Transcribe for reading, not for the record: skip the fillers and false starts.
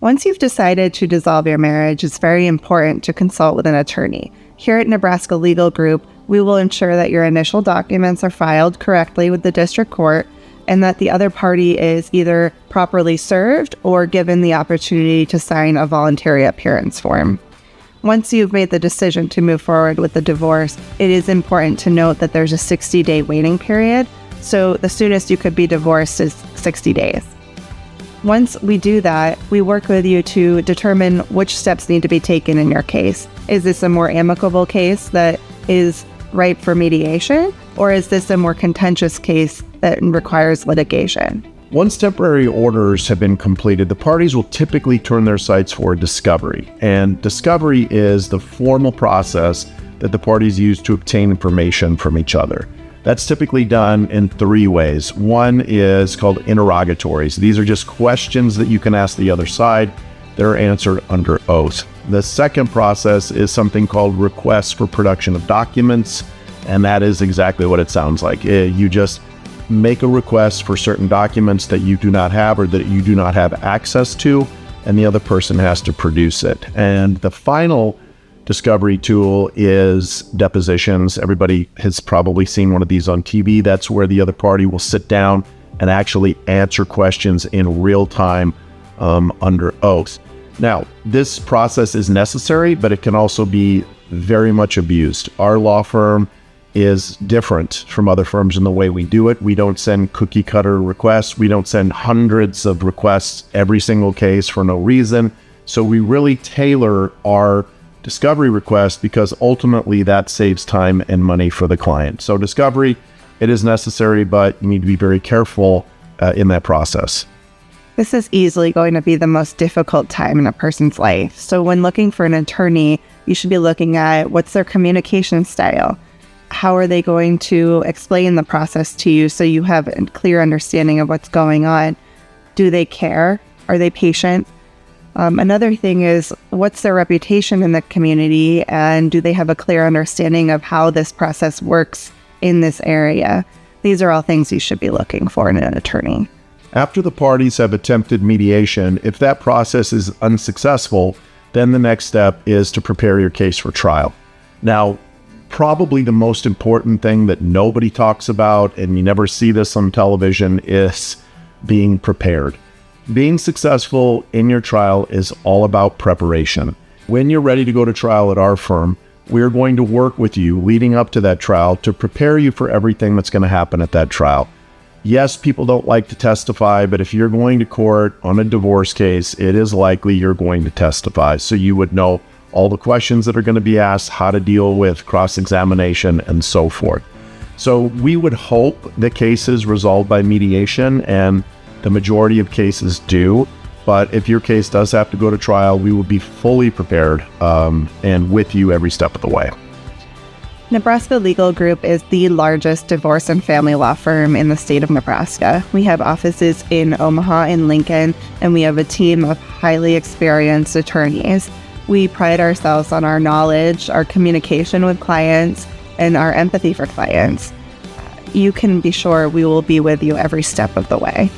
Once you've decided to dissolve your marriage, it's very important to consult with an attorney. Here at Nebraska Legal Group, we will ensure that your initial documents are filed correctly with the district court and that the other party is either properly served or given the opportunity to sign a voluntary appearance form. Once you've made the decision to move forward with the divorce, it is important to note that there's a 60-day waiting period, so the soonest you could be divorced is 60 days. Once we do that, we work with you to determine which steps need to be taken in your case. Is this a more amicable case that is ripe for mediation, or is this a more contentious case that requires litigation? Once temporary orders have been completed, the parties will typically turn their sights for discovery. And discovery is the formal process that the parties use to obtain information from each other. That's typically done in 3 ways. One is called interrogatories. These are just questions that you can ask the other side. They're answered under oath. The second process is something called requests for production of documents, and that is exactly what it sounds like. You just make a request for certain documents that you do not have or that you do not have access to, and the other person has to produce it. And the final discovery tool is depositions. Everybody has probably seen one of these on TV. That's where the other party will sit down and actually answer questions in real time under oath. Now, this process is necessary, but it can also be very much abused. Our law firm is different from other firms in the way we do it. We don't send cookie cutter requests. We don't send hundreds of requests every single case for no reason. So we really tailor our discovery request because ultimately that saves time and money for the client. So discovery, it is necessary, but you need to be very careful in that process. This is easily going to be the most difficult time in a person's life. So when looking for an attorney, you should be looking at what's their communication style. How are they going to explain the process to you so you have a clear understanding of what's going on? Do they care? Are they patient? Another thing is, what's their reputation in the community, and do they have a clear understanding of how this process works in this area? These are all things you should be looking for in an attorney. After the parties have attempted mediation, if that process is unsuccessful, then the next step is to prepare your case for trial. Now, probably the most important thing that nobody talks about, and you never see this on television, is being prepared. Being successful in your trial is all about preparation. When you're ready to go to trial at our firm, we're going to work with you leading up to that trial to prepare you for everything that's going to happen at that trial. Yes, people don't like to testify, but if you're going to court on a divorce case, it is likely you're going to testify. So you would know all the questions that are going to be asked, how to deal with cross-examination, and so forth. So we would hope the case is resolved by mediation, and the majority of cases do. But if your case does have to go to trial, we will be fully prepared and with you every step of the way. Nebraska Legal Group is the largest divorce and family law firm in the state of Nebraska. We have offices in Omaha and Lincoln, and we have a team of highly experienced attorneys. We pride ourselves on our knowledge, our communication with clients, and our empathy for clients. You can be sure we will be with you every step of the way.